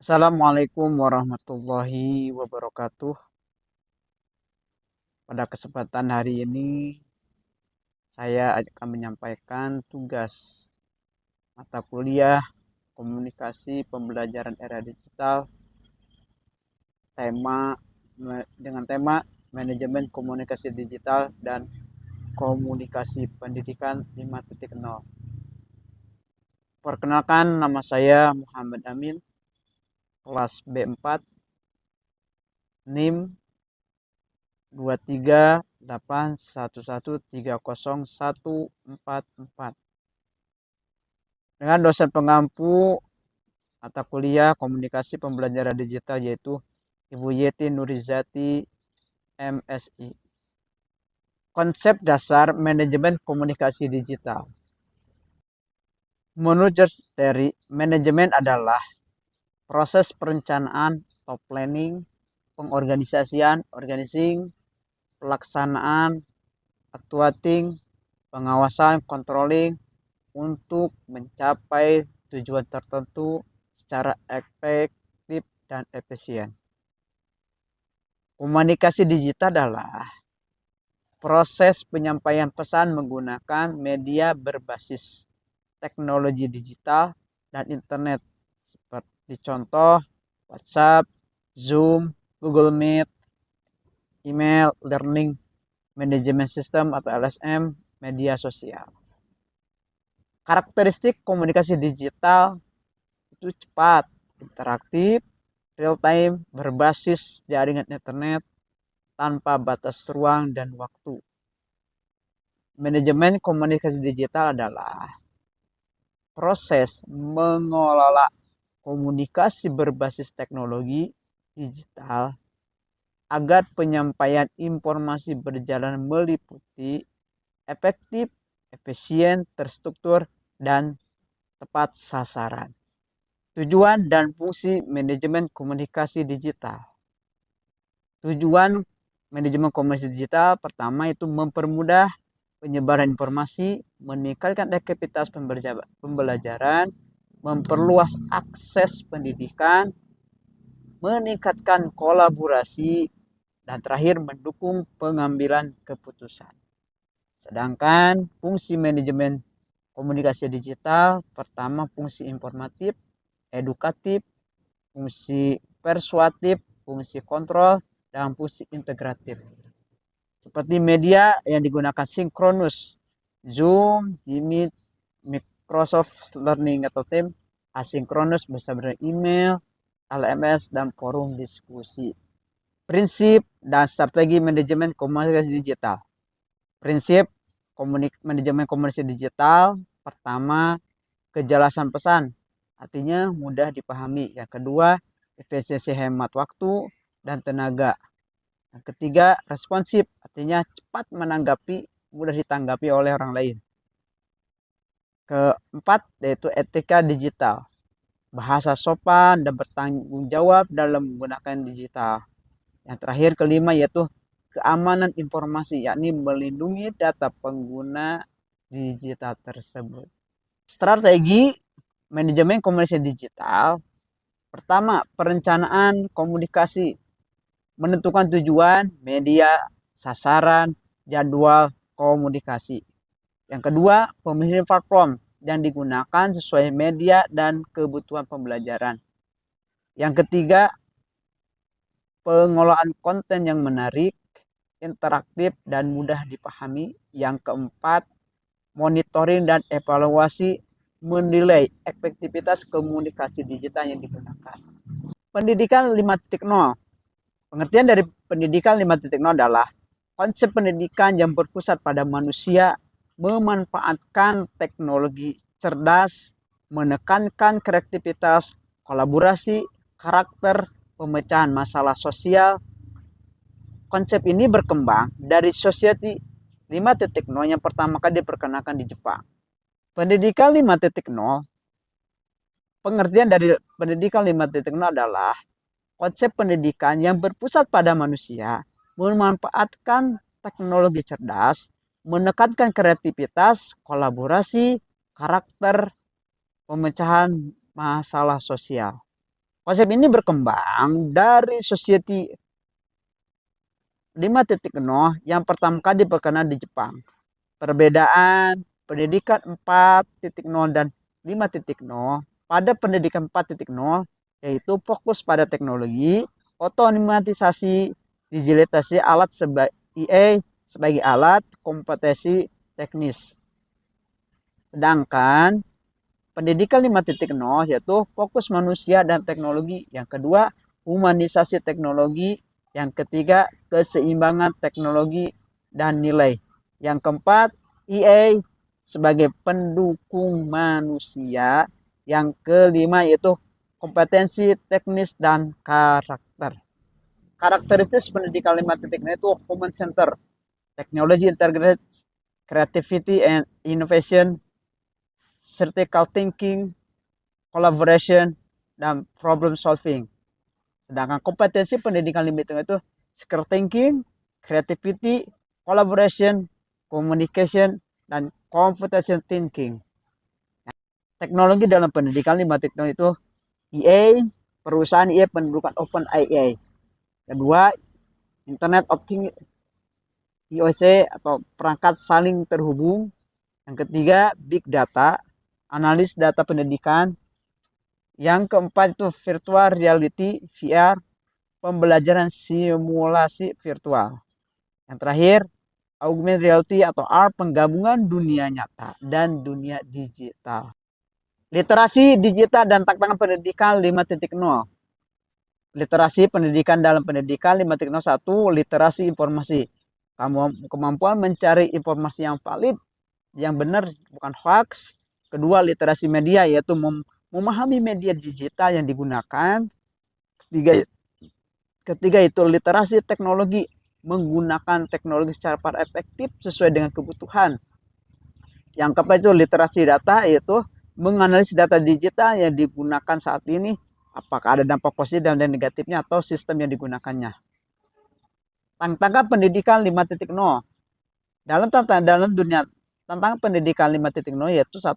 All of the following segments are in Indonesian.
Assalamualaikum warahmatullahi wabarakatuh. Pada kesempatan hari ini, saya akan menyampaikan tugas mata kuliah komunikasi pembelajaran era digital dengan tema manajemen komunikasi digital dan komunikasi pendidikan 5.0. Perkenalkan, nama saya Muhammad Amin, kelas B4, NIM 2381130144 dengan dosen pengampu mata kuliah komunikasi pembelajaran digital yaitu Ibu Yeti Nurizati MSI. Konsep dasar manajemen komunikasi digital. Menurut George Terry, manajemen adalah proses perencanaan atau planning, pengorganisasian, organizing, pelaksanaan, actuating, pengawasan, controlling untuk mencapai tujuan tertentu secara efektif dan efisien. Komunikasi digital adalah proses penyampaian pesan menggunakan media berbasis teknologi digital dan internet seperti contoh WhatsApp, Zoom, Google Meet, email, learning management system atau LSM, media sosial. Karakteristik komunikasi digital itu cepat, interaktif, real time, berbasis jaringan internet tanpa batas ruang dan waktu. Manajemen komunikasi digital adalah proses mengelola komunikasi berbasis teknologi digital agar penyampaian informasi berjalan meliputi efektif, efisien, terstruktur, dan tepat sasaran. Tujuan dan fungsi manajemen komunikasi digital. Tujuan manajemen komunikasi digital pertama itu mempermudah penyebaran informasi, meningkatkan efektivitas pembelajaran, memperluas akses pendidikan, meningkatkan kolaborasi, dan terakhir mendukung pengambilan keputusan. Sedangkan fungsi manajemen komunikasi digital pertama fungsi informatif, edukatif, fungsi persuasif, fungsi kontrol, dan fungsi integratif. Seperti media yang digunakan sinkronus, Zoom, Meet, Microsoft Learning atau Teams, asinkronus bersama email, LMS, dan forum diskusi. Prinsip dan strategi manajemen komunikasi digital. Prinsip manajemen komunikasi digital, pertama, kejelasan pesan, artinya mudah dipahami. Yang kedua, efisiensi hemat waktu dan tenaga. Yang ketiga, responsif, artinya cepat menanggapi, mudah ditanggapi oleh orang lain. Keempat, yaitu etika digital, bahasa sopan dan bertanggung jawab dalam menggunakan digital. Yang terakhir, kelima, yaitu keamanan informasi, yakni melindungi data pengguna digital tersebut. Strategi manajemen komunikasi digital, pertama, perencanaan komunikasi, menentukan tujuan, media, sasaran, jadwal komunikasi. Yang kedua, pemilihan platform yang digunakan sesuai media dan kebutuhan pembelajaran. Yang ketiga, pengelolaan konten yang menarik, interaktif, dan mudah dipahami. Yang keempat, monitoring dan evaluasi menilai efektivitas komunikasi digital yang digunakan. Pendidikan 5.0. Pengertian dari pendidikan 5.0 adalah konsep pendidikan yang berpusat pada manusia, memanfaatkan teknologi cerdas, menekankan kreativitas, kolaborasi, karakter, pemecahan masalah sosial. Konsep ini berkembang dari Society 5.0 yang pertama kali diperkenalkan di Jepang. Pendidikan 5.0, pengertian dari pendidikan 5.0 adalah konsep pendidikan yang berpusat pada manusia, memanfaatkan teknologi cerdas, menekankan kreativitas, kolaborasi, karakter, pemecahan masalah sosial. Konsep ini berkembang dari Society 5.0 yang pertama kali diperkenalkan di Jepang. Perbedaan pendidikan 4.0 dan 5.0. Pada pendidikan 4.0 yaitu fokus pada teknologi, otomatisasi, digitalisasi alat sebagai IA sebagai alat kompetensi teknis. Sedangkan pendidikan 5.0 yaitu fokus manusia dan teknologi. Yang kedua, humanisasi teknologi. Yang ketiga, keseimbangan teknologi dan nilai. Yang keempat, EA sebagai pendukung manusia. Yang kelima yaitu kompetensi teknis dan karakter. Karakteristik pendidikan 5.0 itu human center, technology integrated, creativity and innovation, critical thinking, collaboration, dan problem solving. Sedangkan kompetensi pendidikan limiting itu critical thinking, creativity, collaboration, communication, dan computational thinking. Teknologi dalam pendidikan 5.0 itu EA, perusahaan EA pendudukan OpenAI. Kedua, Internet of Things, IoT atau perangkat saling terhubung. Yang ketiga, Big Data, analis data pendidikan. Yang keempat itu virtual reality, VR, pembelajaran simulasi virtual. Yang terakhir, augmented reality atau AR, penggabungan dunia nyata dan dunia digital. Literasi digital dan tantangan pendidikan 5.0. Literasi pendidikan dalam pendidikan 5.0. 1. Literasi informasi. Kemampuan mencari informasi yang valid, yang benar, bukan hoax. Kedua, literasi media, yaitu memahami media digital yang digunakan. Ketiga itu literasi teknologi, menggunakan teknologi secara efektif sesuai dengan kebutuhan. Yang keempat itu literasi data, yaitu menganalisis data digital yang digunakan saat ini, apakah ada dampak positif dan negatifnya atau sistem yang digunakannya. Tantangan pendidikan 5.0. Dalam dunia tantangan pendidikan 5.0 yaitu 1.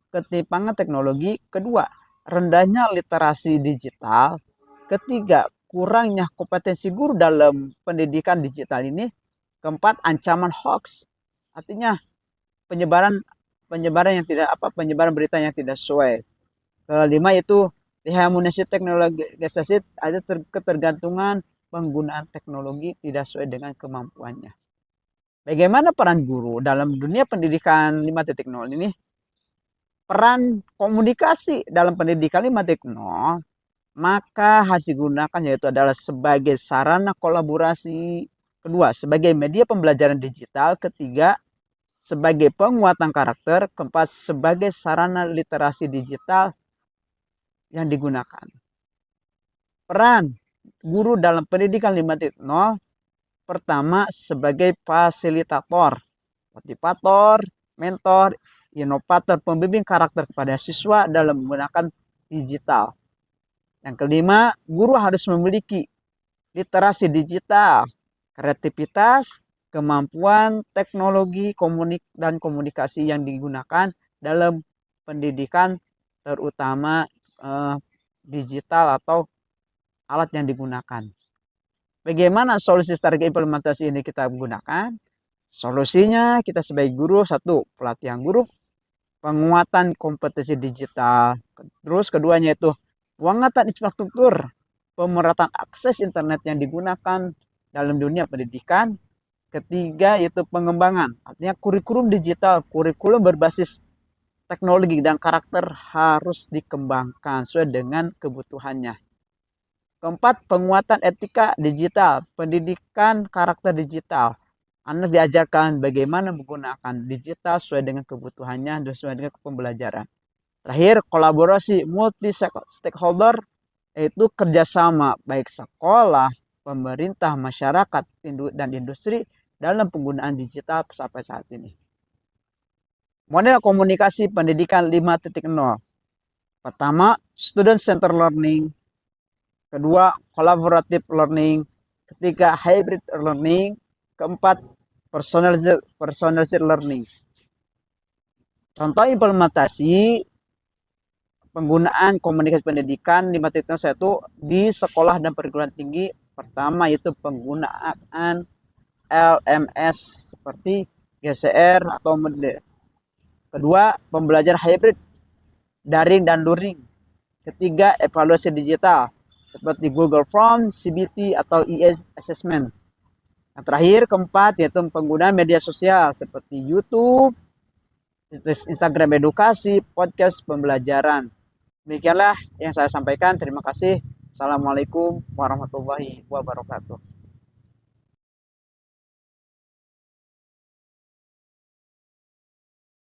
Ketimpangan teknologi. Kedua, rendahnya literasi digital. Ketiga, kurangnya kompetensi guru dalam pendidikan digital ini. Keempat, ancaman hoax. Artinya penyebaran berita yang tidak sesuai. Kelima itu hegemoni teknologi, ada ketergantungan penggunaan teknologi tidak sesuai dengan kemampuannya. Bagaimana peran guru dalam dunia pendidikan 5.0 ini? Peran komunikasi dalam pendidikan 5.0 maka harus digunakan yaitu adalah sebagai sarana kolaborasi. Kedua, sebagai media pembelajaran digital. Ketiga, sebagai penguatan karakter. Keempat, sebagai sarana literasi digital yang digunakan. Peran guru dalam pendidikan 5.0. Pertama, sebagai fasilitator, motivator, mentor, inovator, pembimbing karakter kepada siswa dalam menggunakan digital. Yang kelima, guru harus memiliki literasi digital, kreativitas, kemampuan teknologi dan komunikasi yang digunakan dalam pendidikan, terutama digital atau alat yang digunakan. Bagaimana solusi strategi implementasi ini kita gunakan? Solusinya kita sebagai guru, 1. Pelatihan guru, penguatan kompetensi digital. Terus keduanya itu penguatan infrastruktur, pemerataan akses internet yang digunakan dalam dunia pendidikan. Ketiga itu pengembangan, artinya kurikulum digital, kurikulum berbasis teknologi dan karakter harus dikembangkan sesuai dengan kebutuhannya. Keempat, penguatan etika digital, pendidikan karakter digital. Anak diajarkan bagaimana menggunakan digital sesuai dengan kebutuhannya dan sesuai dengan pembelajaran. Terakhir, kolaborasi multi stakeholder, yaitu kerjasama baik sekolah, pemerintah, masyarakat, dan industri dalam penggunaan digital sampai saat ini. Model komunikasi pendidikan 5.0. Pertama, student center learning. Kedua, collaborative learning. Ketiga, hybrid learning. Keempat, personalized learning. Contoh implementasi penggunaan komunikasi pendidikan 5.1 di sekolah dan perguruan tinggi. Pertama yaitu penggunaan LMS seperti GCR atau Moodle. Kedua, pembelajaran hybrid, daring dan luring. Ketiga, evaluasi digital seperti Google Form, CBT atau EA Assessment. Yang terakhir, keempat, yaitu penggunaan media sosial seperti YouTube, Instagram edukasi, podcast pembelajaran. Demikianlah yang saya sampaikan. Terima kasih. Assalamualaikum warahmatullahi wabarakatuh.